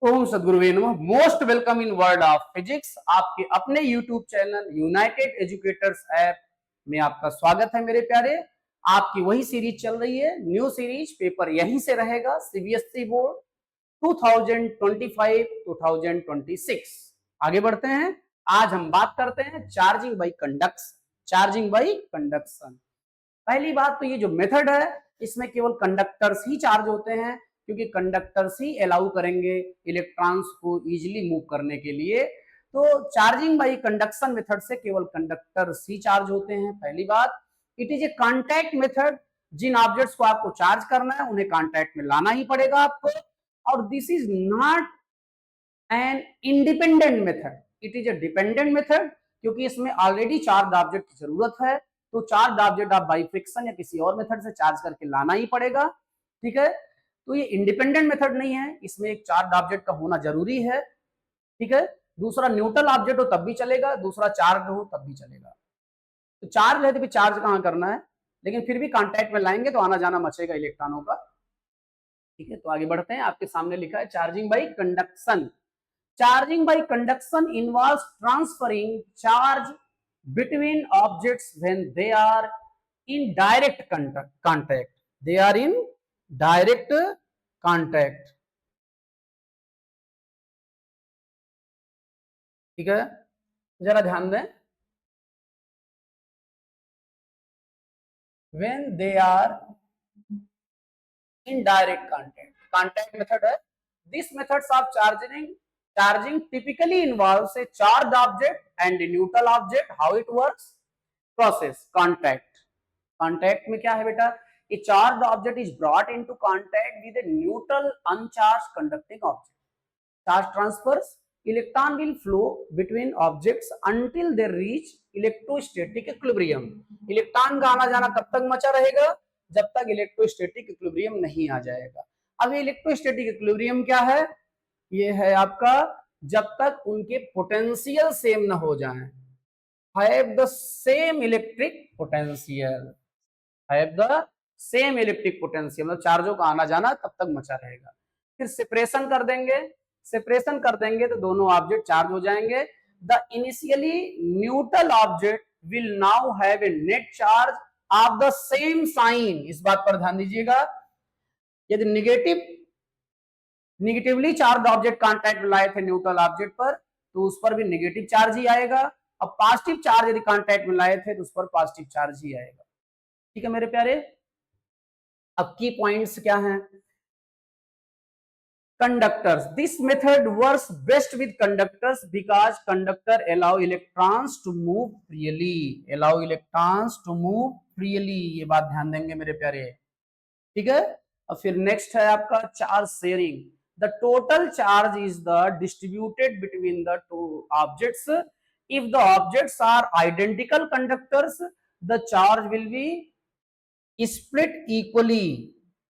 ओम सद्गुरुवे नमः। Most welcome in world of physics. आपके अपने YouTube channel United educators app में आपका स्वागत है मेरे प्यारे। आपकी वही सीरीज चल रही है, न्यू सीरीज। पेपर यहीं से रहेगा, सीबीएसई बोर्ड 2025-2026। आगे बढ़ते हैं। आज हम बात करते हैं charging by conduction. Charging by conduction, पहली बात तो ये जो मेथड है इसमें केवल कंडक्टर्स ही चार्ज होते हैं, क्योंकि कंडक्टर्स ही अलाउ करेंगे इलेक्ट्रॉन्स को इजीली मूव करने के लिए। तो चार्जिंग बाई कंडक्शन मेथड से केवल कंडक्टर्स ही चार्ज होते हैं। पहली बात, it is a contact method. जिन ऑब्जेक्ट्स को आपको चार्ज करना है उन्हें कॉन्टैक्ट में लाना ही पड़ेगा आपको। और this is not an independent method, it is A dependent method, क्योंकि इसमें ऑलरेडी चार्ज ऑब्जेक्ट की जरूरत है। तो चार्ज ऑब्जेक्ट आप बाई फ्रिक्शन या किसी और मेथड से चार्ज करके लाना ही पड़ेगा। ठीक है, तो ये इंडिपेंडेंट मेथड नहीं है, इसमें एक चार्ज ऑब्जेक्ट का होना जरूरी है। ठीक है, दूसरा न्यूट्रल ऑब्जेक्ट हो तब भी चलेगा, दूसरा चार्ज हो तब भी चलेगा। तो चार्ज है तो फिर चार्ज कहां करना है, लेकिन फिर भी कांटेक्ट में लाएंगे तो आना जाना मचेगा इलेक्ट्रॉनों का। ठीक है, तो आगे बढ़ते हैं। आपके सामने लिखा है charging by conduction. Charging by conduction involves transferring charge between objects when they are in direct contact. They are in direct contact. ठीक है, जरा ध्यान दें। When they are in direct contact, contact method है। This methods of charging typically involves a charged object and a neutral object. How it works? Process contact. Contact में क्या है बेटा? A charged object is brought into contact with a neutral uncharged conducting object. Charge transfers, electron will flow between objects until they reach electrostatic equilibrium. Electron का आना जाना कब तक मचा रहेगा? जब तक इलेक्ट्रोस्टैटिक इक्विलिब्रियम नहीं आ जाएगा। अब ये इलेक्ट्रोस्टैटिक इक्विलिब्रियम क्या है? ये है आपका जब तक उनके पोटेंशियल सेम न हो जाएं। Have the same electric potential, have the same electric potential, मतलब चार्जों का आना जाना तब तक मचा रहेगा। फिर सेपरेशन कर देंगे, सेपरेशन कर देंगे तो दोनों ऑब्जेक्ट चार्ज हो जाएंगे। The initially neutral object will now have a net charge of the same sign. इस बात पर ध्यान दीजिएगा, यदि निगेटिवली चार्ज ऑब्जेक्ट कांटेक्ट में लाए थे न्यूट्रल ऑब्जेक्ट पर, तो उस पर भी नेगेटिव चार्ज ही आएगा। अब पॉजिटिव चार्ज यदि कांटेक्ट में लाए थे तो उस पर पॉजिटिव चार्ज ही आएगा। ठीक है मेरे प्यारे, अब की पॉइंट्स क्या हैं? Conductors. This method works best with conductors because conductor allow electrons to move freely. Allow electrons to move freely. ये बात ध्यान देंगे मेरे प्यारे। ठीक है, अब फिर नेक्स्ट है आपका charge sharing. The total charge is the distributed between the two objects. If the objects are identical conductors, the charge will be split equally.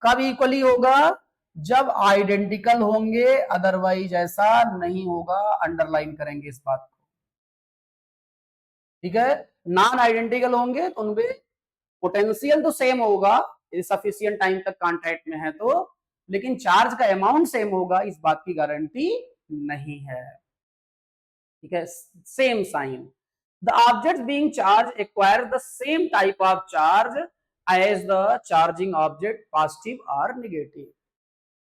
कब इक्वली होगा? जब आइडेंटिकल होंगे, अदरवाइज ऐसा नहीं होगा। अंडरलाइन करेंगे इस बात को। ठीक है, नॉन आइडेंटिकल होंगे तो उनमें पोटेंशियल तो सेम होगा यदि सफिशिएंट टाइम तक कांटेक्ट में है तो, लेकिन चार्ज का अमाउंट सेम होगा इस बात की गारंटी नहीं है। ठीक है, same sign. The object being charge acquire the same type of charge as the charging object, positive और नेगेटिव।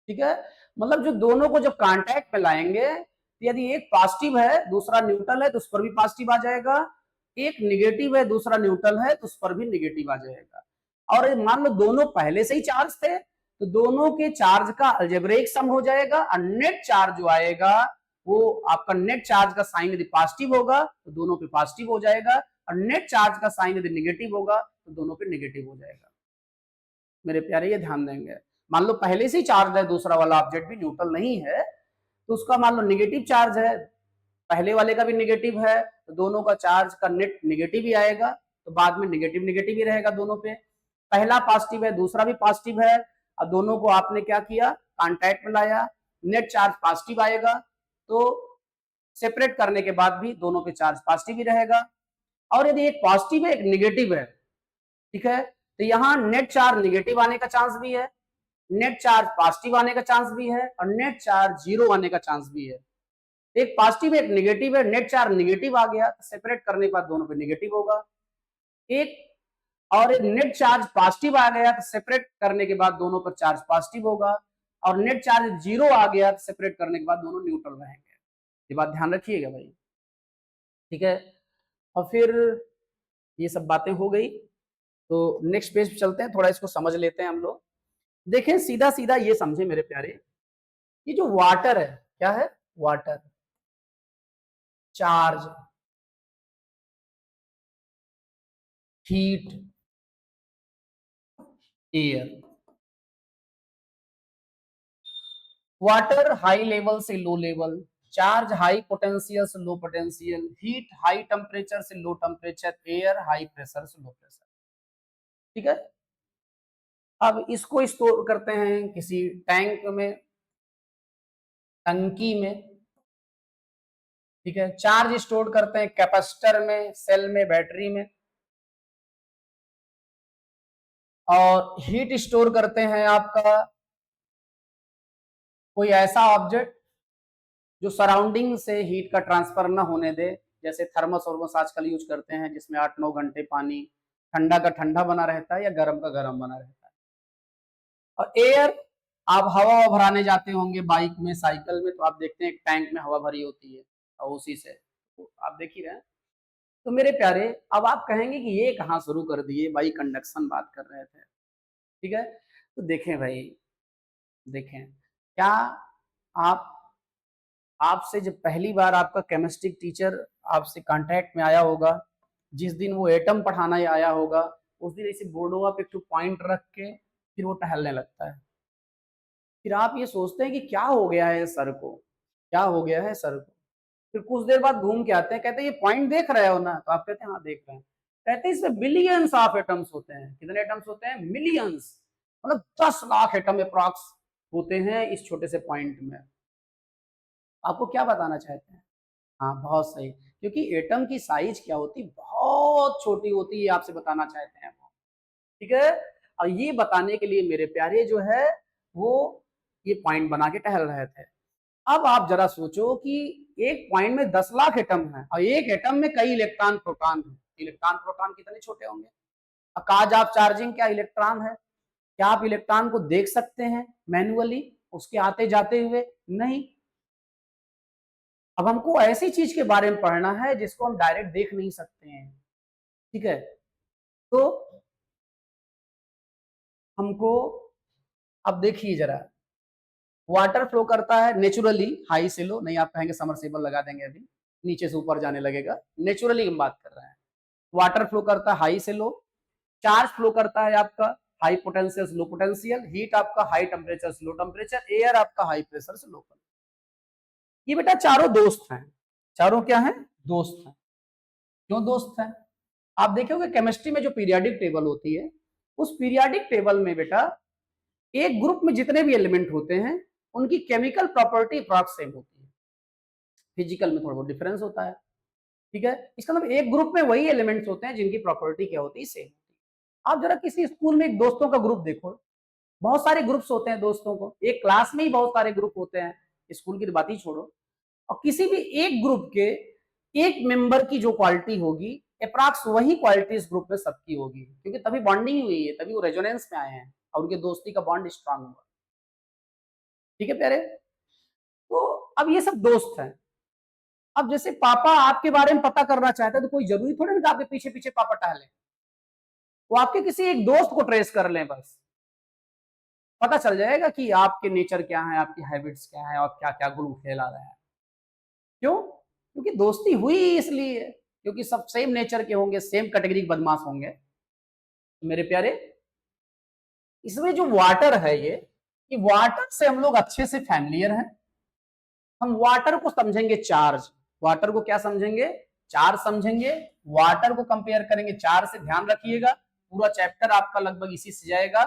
ठीक है, मतलब जो दोनों को जब कांटेक्ट में लाएंगे, यदि एक पॉजिटिव है दूसरा न्यूट्रल है तो उस पर भी पॉजिटिव आ जाएगा, एक नेगेटिव है दूसरा न्यूट्रल है तो उस पर भी नेगेटिव आ जाएगा। और मान लो दोनों पहले से ही चार्ज थे तो दोनों के चार्ज का अलजेब्रिक सम हो जाएगा और नेट चार्ज जो आएगा वो आपका नेट चार्ज का साइन यदि पॉजिटिव होगा तो दोनों पे पॉजिटिव हो जाएगा, और नेट चार्ज का साइन यदि नेगेटिव होगा तो दोनों पे नेगेटिव हो जाएगा। मेरे प्यारे ये ध्यान देंगे। मान लो पहले से ही चार्ज है, दूसरा वाला ऑब्जेक्ट भी न्यूट्रल नहीं है तो उसका मान लो नेगेटिव चार्ज है, पहले वाले का भी नेगेटिव है तो दोनों का चार्ज का नेट नेगेटिव ही आएगा, तो बाद में नेगेटिव नेगेटिव ही रहेगा दोनों पे। पहला पॉजिटिव है दूसरा भी पॉजिटिव है, अब दोनों को आपने क्या किया, कांटेक्ट में लाया, नेट चार्ज पॉजिटिव आएगा, तो सेपरेट करने के बाद भी दोनों पे चार्ज पॉजिटिव ही रहेगा। और यदि एक पॉजिटिव है एक नेगेटिव है, ठीक है, तो यहाँ नेट चार्ज नेगेटिव आने का चांस भी है, नेट चार्ज पॉजिटिव आने का चांस भी है और नेट चार्ज जीरो आने का चांस भी है। एक पॉजिटिव एक नेगेटिव है, नेट चार्ज नेगेटिव आ गया, सेपरेट करने के बाद दोनों पे नेगेटिव होगा। एक और एक नेट चार्ज पॉजिटिव आ गया तो सेपरेट करने के बाद दोनों पर चार्ज पॉजिटिव होगा, और नेट चार्ज जीरो आ गया तो सेपरेट करने के बाद दोनों न्यूट्रल रहेंगे। ये बात ध्यान रखिएगा भाई, ठीक है। और फिर ये सब बातें हो गई, तो नेक्स्ट पेज पे चलते हैं, थोड़ा इसको समझ लेते हैं हम लोग। देखें सीधा सीधा ये समझे मेरे प्यारे, ये जो वाटर है क्या है, water, charge, heat, air. Water high level से low level, charge high potential से low potential, heat high temperature से low temperature, air high pressure से लो प्रेशर, ठीक है। अब इसको स्टोर करते हैं किसी टैंक में, टंकी में, ठीक है। चार्ज स्टोर करते हैं कैपेसिटर में, सेल में, बैटरी में, और हीट स्टोर करते हैं आपका कोई ऐसा ऑब्जेक्ट जो सराउंडिंग से हीट का ट्रांसफर ना होने दे, जैसे थर्मस वर्मस आजकल यूज करते हैं जिसमें 8-9 घंटे पानी ठंडा का ठंडा बना रहता है या गर्म का गर्म बना रहता है। और एयर, आप हवा भराने जाते होंगे बाइक में, साइकिल में, तो आप देखते हैं एक टैंक में हवा भरी होती है और उसी से तो आप देख ही रहे हैं। तो मेरे प्यारे, अब आप कहेंगे कि ये कहाँ शुरू कर दिए भाई, कंडक्शन बात कर रहे थे, ठीक है। तो देखें भाई, देखें क्या आप, आपसे जब पहली बार आपका केमिस्ट्री टीचर आपसे कांटेक्ट में आया होगा, जिस दिन वो एटम पढ़ाना आया होगा, उस दिन ऐसे बोर्डों पे एक पॉइंट रख के फिर वो टहलने लगता है। फिर आप ये सोचते हैं कि क्या हो गया है सर को, क्या हो गया है सर को। फिर कुछ देर बाद घूम के आते हैं, कहते हैं ये पॉइंट देख रहे हो ना, तो आप कहते हैं हाँ देख रहे हैं। कहते हैं इसमें बिलियंस ऑफ एटम्स होते हैं। कितने एटम्स होते हैं? मिलियंस, मतलब 10 लाख एटम अप्रॉक्स होते हैं इस छोटे से पॉइंट में। आपको क्या बताना चाहते हैं? हाँ बहुत सही, क्योंकि एटम की साइज क्या होती, बहुत छोटी होती है, आपसे बताना चाहते हैं वो, ठीक है। और ये बताने के लिए मेरे प्यारे जो है वो ये पॉइंट बना के टहल रहे थे। अब आप जरा सोचो कि एक पॉइंट में 10 लाख एटम है और एक एटम में कई इलेक्ट्रॉन प्रोटॉन है। इलेक्ट्रॉन प्रोटॉन कितने छोटे होंगे। काज आप चार्जिंग क्या इलेक्ट्रॉन है? क्या आप इलेक्ट्रॉन को देख सकते हैं मैन्युअली उसके आते जाते हुए? नहीं। अब हमको ऐसी चीज के बारे में पढ़ना है जिसको हम डायरेक्ट देख नहीं सकते हैं, ठीक है। तो हमको, अब देखिए जरा, वाटर फ्लो करता है नेचुरली हाई से लो, नहीं आप कहेंगे समरसेबल लगा देंगे अभी नीचे से ऊपर जाने लगेगा, नेचुरली हम बात कर रहे हैं। वाटर फ्लो करता है हाई से लो, चार्ज फ्लो करता है आपका हाई पोटेंशियल से लो पोटेंशियल, हीट आपका हाई टेम्परेचर से लो टेम्परेचर, एयर आपका हाई प्रेशर से लो प्रेशर। ये बेटा चारों दोस्त हैं, चारों क्या हैं? दोस्त हैं। क्यों दोस्त हैं? आप देखोगे केमिस्ट्री में जो पीरियोडिक टेबल होती है, उस पीरियोडिक टेबल में बेटा एक ग्रुप में जितने भी एलिमेंट होते हैं उनकी केमिकल प्रॉपर्टी अप्रॉक्स सेम होती है, फिजिकल में थोड़ा बहुत डिफरेंस होता है, ठीक है। इसका मतलब एक ग्रुप में वही एलिमेंट्स होते हैं जिनकी प्रॉपर्टी क्या होती है, सेम होती है। आप जरा किसी स्कूल में एक दोस्तों का ग्रुप देखो, बहुत सारे ग्रुप्स होते हैं दोस्तों को, एक क्लास में ही बहुत सारे ग्रुप होते हैं, स्कूल की तो बात ही छोड़ो। और किसी भी एक ग्रुप के एक मेंबर की जो क्वालिटी होगी अप्रॉक्स वही क्वालिटी इस ग्रुप में सबकी होगी, क्योंकि तभी बॉन्डिंग हुई है, तभी वो रेजोनेंस में आए हैं और उनके दोस्ती का बॉन्ड स्ट्रांग हुआ, ठीक है प्यारे। तो अब ये सब दोस्त हैं। अब जैसे पापा आपके बारे में पता करना चाहते हैं तो कोई जरूरी थोड़ी ना कि आपके पीछे पीछे पापा टहले, वो आपके किसी एक दोस्त को ट्रेस कर लें, बस पता चल जाएगा कि आपके नेचर क्या है, आपकी हैबिट्स क्या है और क्या क्या गुण फैला रहा है। क्यों? क्योंकि दोस्ती हुई इसलिए, क्योंकि सब सेम नेचर के होंगे, सेम कैटेगरी के बदमाश होंगे। तो मेरे प्यारे, इसमें जो वाटर है ये वाटर से हम लोग अच्छे से फैमिलियर हैं। हम वाटर को समझेंगे चार्ज, वाटर को क्या समझेंगे? चार्ज समझेंगे। वाटर को कंपेयर करेंगे चार्ज से, ध्यान रखिएगा पूरा चैप्टर आपका लगभग इसी से जाएगा।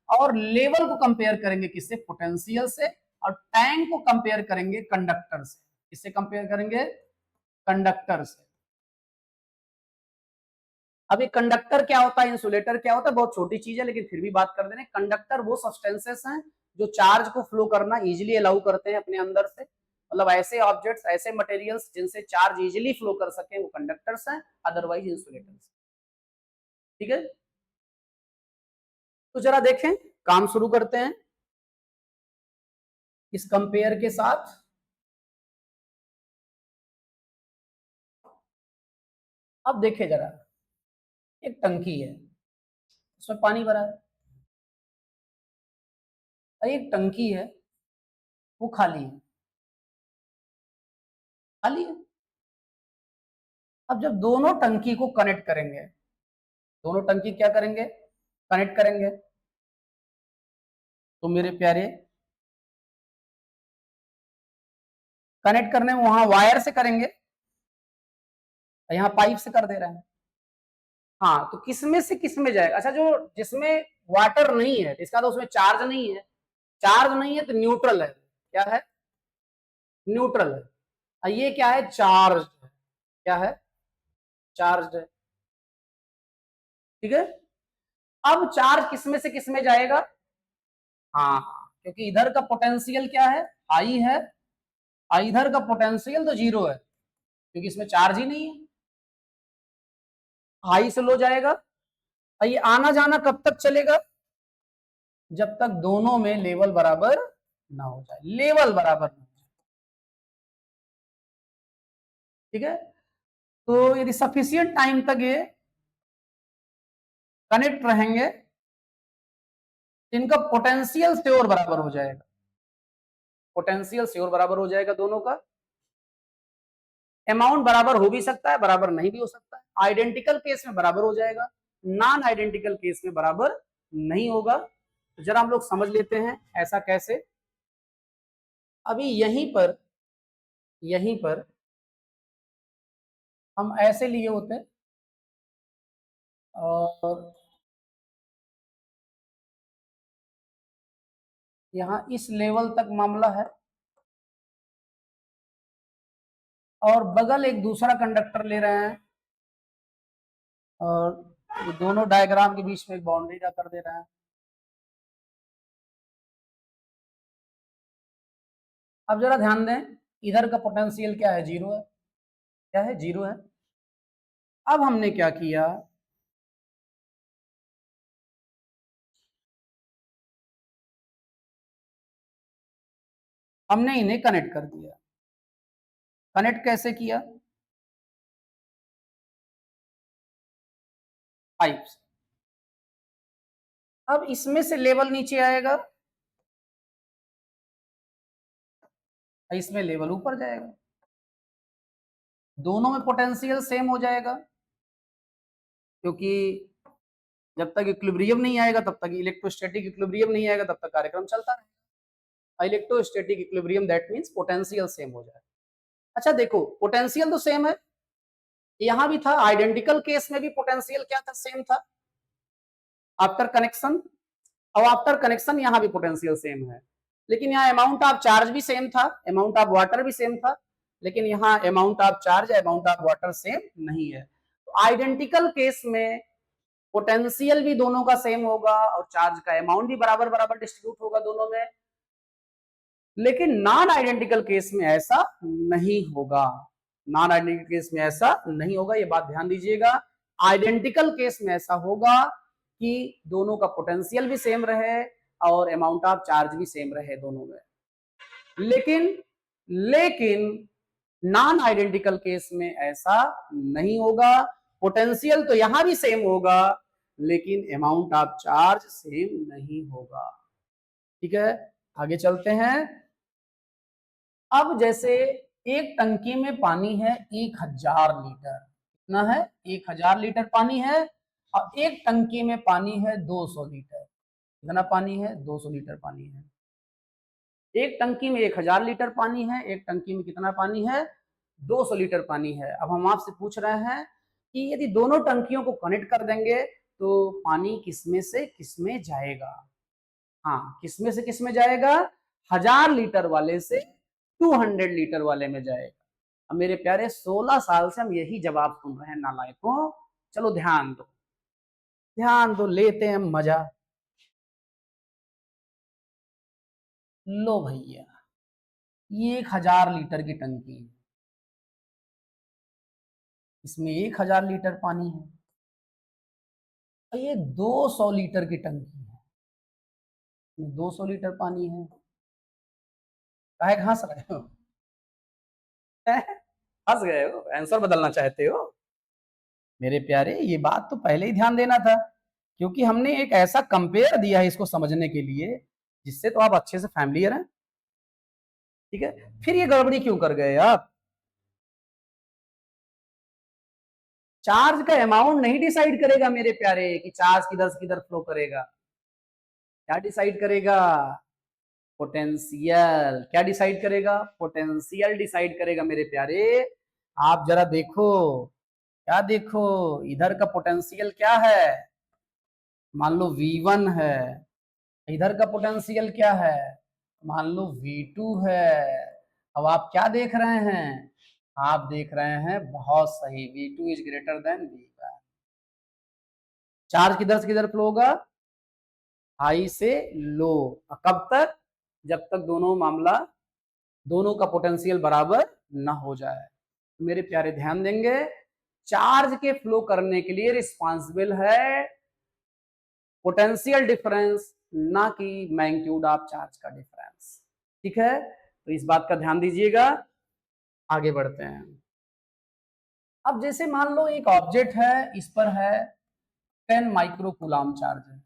और लेवल को कंपेयर करेंगे किससे? पोटेंशियल से। और टैंक को कंपेयर करेंगे कंडक्टर से। किससे कंपेयर करेंगे? कंडक्टर से। अब ये कंडक्टर क्या होता है, इंसुलेटर क्या होता है, बहुत छोटी चीज है लेकिन फिर भी बात कर दे रहे हैं। कंडक्टर वो सब्सटेंसेस हैं जो चार्ज को फ्लो करना इजीली अलाउ करते हैं अपने अंदर से, मतलब ऐसे ऑब्जेक्ट्स, ऐसे मटेरियल्स जिनसे चार्ज इजीली फ्लो कर सके वो कंडक्टर्स हैं, अदरवाइज इंसुलेटर्स। ठीक है, तो जरा देखें, काम शुरू करते हैं इस कंपेयर के साथ। अब देखें जरा, एक टंकी है, उसमें पानी भरा है, और एक टंकी है वो खाली है, खाली है। अब जब दोनों टंकी को कनेक्ट करेंगे, दोनों टंकी क्या करेंगे, कनेक्ट करेंगे, तो मेरे प्यारे कनेक्ट करने में वहां वायर से करेंगे, यहाँ पाइप से कर दे रहे हैं। हाँ, तो किसमें से किसमें जाएगा, अच्छा जो जिसमें वाटर नहीं है इसका तो उसमें चार्ज नहीं है, चार्ज नहीं है तो न्यूट्रल है, क्या है, न्यूट्रल है। और ये क्या है, चार्ज है, क्या है, चार्ज है। ठीक है, अब चार्ज किसमें से किसमें जाएगा, हाँ, क्योंकि इधर का पोटेंशियल क्या है, हाई है, और इधर का पोटेंशियल तो जीरो है क्योंकि इसमें चार्ज ही नहीं है, हाई से लो जाएगा। और ये आना जाना कब तक चलेगा, जब तक दोनों में लेवल बराबर ना हो जाए, लेवल बराबर ना हो जाए। ठीक है, तो यदि सफिशियंट टाइम तक ये कनेक्ट रहेंगे, इनका पोटेंशियल श्योर बराबर हो जाएगा, पोटेंशियल श्योर बराबर हो जाएगा दोनों का। अमाउंट बराबर हो भी सकता है, बराबर नहीं भी हो सकता है, आइडेंटिकल केस में बराबर हो जाएगा, नॉन आइडेंटिकल केस में बराबर नहीं होगा। तो जरा हम लोग समझ लेते हैं ऐसा कैसे। अभी यहीं पर हम ऐसे लिए होते और यहां इस लेवल तक मामला है, और बगल एक दूसरा कंडक्टर ले रहे हैं, और ये दोनों डायग्राम के बीच में एक बाउंड्री का कर दे रहे हैं। अब जरा ध्यान दें, इधर का पोटेंशियल क्या है, जीरो है, क्या है, जीरो है। अब हमने क्या किया, हमने इन्हें कनेक्ट कर दिया। कनेक्ट कैसे किया, पाइप से। अब इसमें से लेवल नीचे आएगा, इसमें लेवल ऊपर जाएगा, दोनों में पोटेंशियल सेम हो जाएगा, क्योंकि जब तक इक्विलिब्रियम नहीं आएगा तब तक, इलेक्ट्रोस्टैटिक इक्विलिब्रियम नहीं आएगा तब तक कार्यक्रम चलता रहेगा। Electrostatic equilibrium that means potential same हो जाएगा। अच्छा देखो, पोटेंशियल तो सेम है, यहां भी था, आइडेंटिकल केस में भी पोटेंशियल क्या था, सेम था आफ्टर कनेक्शन, और आफ्टर कनेक्शन यहां भी पोटेंशियल सेम है, लेकिन यहाँ अमाउंट ऑफ चार्ज भी सेम था, अमाउंट ऑफ वाटर भी सेम था, लेकिन यहाँ amount of charge, amount of water same नहीं है। तो आइडेंटिकल केस में पोटेंशियल भी दोनों का सेम होगा और चार्ज का अमाउंट भी बराबर बराबर डिस्ट्रीब्यूट होगा दोनों में, लेकिन नॉन आइडेंटिकल केस में ऐसा नहीं होगा, नॉन आइडेंटिकल केस में ऐसा नहीं होगा, ये बात ध्यान दीजिएगा। आइडेंटिकल केस में ऐसा होगा कि दोनों का पोटेंशियल भी सेम रहे और अमाउंट ऑफ चार्ज भी सेम रहे दोनों में, लेकिन लेकिन नॉन आइडेंटिकल केस में ऐसा नहीं होगा, पोटेंशियल तो यहां भी सेम होगा लेकिन अमाउंट ऑफ चार्ज सेम नहीं होगा। ठीक है, आगे चलते हैं। अब जैसे एक टंकी में पानी है 1000 लीटर, कितना है, 1000 लीटर पानी है, और एक टंकी में पानी है 200 लीटर, कितना पानी है, 200 लीटर पानी है। एक टंकी में 1000 लीटर पानी है, एक टंकी में कितना पानी है, 200 लीटर पानी है। अब हम आपसे पूछ रहे हैं कि यदि दोनों टंकियों को कनेक्ट कर देंगे तो पानी किसमें से किसमें जाएगा, हाँ, किसमें से किसमें जाएगा, 1000 लीटर वाले से 200 लीटर वाले में जाएगा। अब मेरे प्यारे 16 साल से हम यही जवाब सुन रहे हैं नालायकों, चलो ध्यान दो, लेते हैं मजा। लो भैया, ये 1000 लीटर की टंकी है, इसमें 1000 लीटर पानी है। और ये 200 लीटर की टंकी है, इसमें 200 लीटर पानी है। काहे हंस रहे हो? हंस गए हो, आंसर बदलना चाहते हो? मेरे प्यारे, ये बात तो पहले ही ध्यान देना था, क्योंकि हमने एक ऐसा कंपेयर दिया है इसको समझने के लिए जिससे तो आप अच्छे से फैमिलियर हैं। ठीक है, फिर ये गड़बड़ी क्यों कर गए आप? चार्ज का अमाउंट नहीं डिसाइड करेगा मेरे प्यारे कि चार्ज किधर से किधर फ्लो करेगा। क्या डिसाइड करेगा? पोटेंशियल। क्या डिसाइड करेगा? पोटेंशियल डिसाइड करेगा मेरे प्यारे। आप जरा देखो, क्या देखो, इधर का पोटेंशियल क्या है? मान लो V1 है, इधर का पोटेंशियल क्या है? मान लो V2 है। अब आप क्या देख रहे हैं? आप देख रहे हैं बहुत सही, V2 is greater than V1। Charge किधर से किधर फ्लो होगा? हाई से लो। कब तक? जब तक दोनों का पोटेंशियल बराबर ना हो जाए। मेरे प्यारे ध्यान देंगे, चार्ज के फ्लो करने के लिए रिस्पॉन्सिबल है पोटेंशियल डिफरेंस, ना कि मैग्नीट्यूड ऑफ चार्ज का डिफरेंस। ठीक है, तो इस बात का ध्यान दीजिएगा। आगे बढ़ते हैं। अब जैसे मान लो एक ऑब्जेक्ट है, इस पर है 10 माइक्रो कूलाम चार्ज है।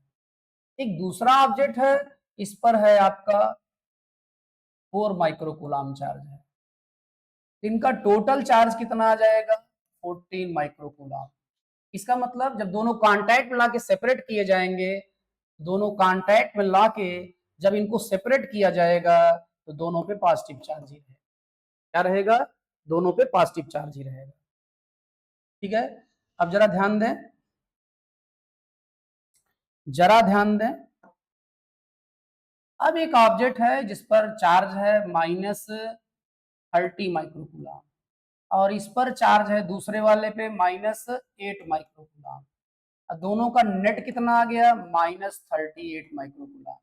एक दूसरा ऑब्जेक्ट है, इस पर है आपका 4 माइक्रो कूलाम चार्ज है। इनका टोटल चार्ज कितना आ जाएगा? 14 माइक्रो कूलाम। इसका मतलब जब दोनों कांटेक्ट में लाके सेपरेट किए जाएंगे, दोनों कांटेक्ट में लाके जब इनको सेपरेट किया जाएगा तो दोनों पे पॉजिटिव चार्ज ही रहेगा। क्या रहेगा? दोनों पे पॉजिटिव चार्ज ही रहेगा। ठीक है, अब जरा ध्यान दें, जरा ध्यान दें। अब एक ऑब्जेक्ट है जिस पर चार्ज है -30 माइक्रो कूलाम, और इस पर चार्ज है दूसरे वाले पे -8 माइक्रो कूलाम। दोनों का नेट कितना आ गया? -38 माइक्रो कूलाम।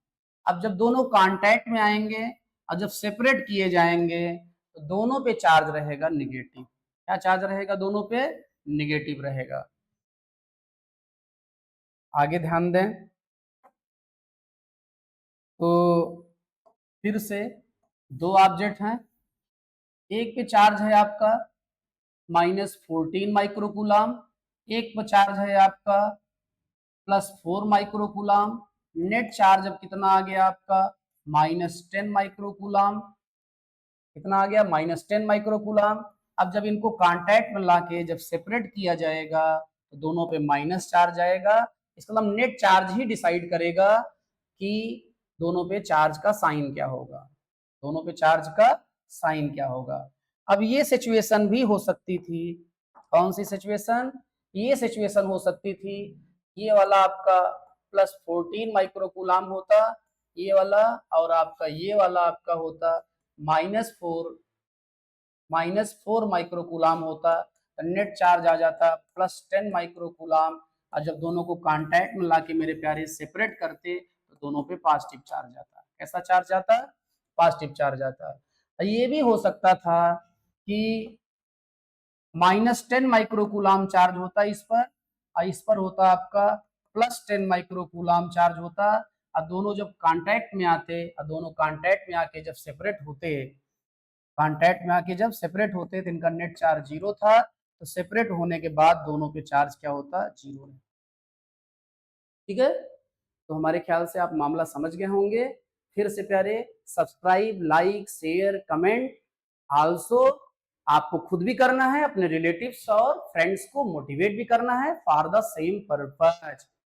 अब जब दोनों कांटेक्ट में आएंगे और जब सेपरेट किए जाएंगे तो दोनों पे चार्ज रहेगा निगेटिव। क्या चार्ज रहेगा? दोनों पे निगेटिव रहेगा। आगे ध्यान दें, तो फिर से दो ऑब्जेक्ट हैं, एक पे चार्ज है आपका -14 माइक्रो कूलाम, एक पे चार्ज है आपका +4 माइक्रो कूलाम। नेट चार्ज अब कितना आ गया आपका? -10 माइक्रो कूलाम। कितना आ गया? -10 माइक्रो कूलाम। अब जब इनको कांटेक्ट में लाके जब सेपरेट किया जाएगा तो दोनों पे माइनस चार्ज आएगा। इसका मतलब नेट चार्ज ही डिसाइड करेगा कि दोनों पे चार्ज का साइन क्या होगा, दोनों पे चार्ज का साइन क्या होगा। अब ये सिचुएशन भी हो सकती थी, कौन सी सिचुएशन? ये सिचुएशन हो सकती थी, ये वाला आपका +14 माइक्रो कूलाम होता, ये वाला, और आपका ये वाला आपका होता -4 माइक्रो कूलाम होता। नेट चार्ज आ जाता +10 माइक्रो कूलाम। और जब दोनों को कांटेक्ट में लाके मेरे प्यारे सेपरेट करते तो दोनों पे पॉजिटिव चार्ज आता। कैसा चार्ज आता? पॉजिटिव चार्ज आता। ये भी हो सकता था कि -10 माइक्रो कूलाम चार्ज होता इस पर, और इस पर होता आपका +10 माइक्रो कूलाम चार्ज होता। और दोनों जब कांटेक्ट में आते, और दोनों कांटेक्ट में आके जब सेपरेट होते, कांटेक्ट में आके जब सेपरेट होते तो इनका नेट चार्ज 0 था, तो सेपरेट होने के बाद दोनों पे चार्ज क्या होता? 0। ठीक है, तो हमारे ख्याल से आप मामला समझ गए होंगे। फिर से प्यारे, subscribe, like, share, comment also आपको खुद भी करना है, अपने रिलेटिव्स और फ्रेंड्स को मोटिवेट भी करना है फॉर द सेम पर्पस।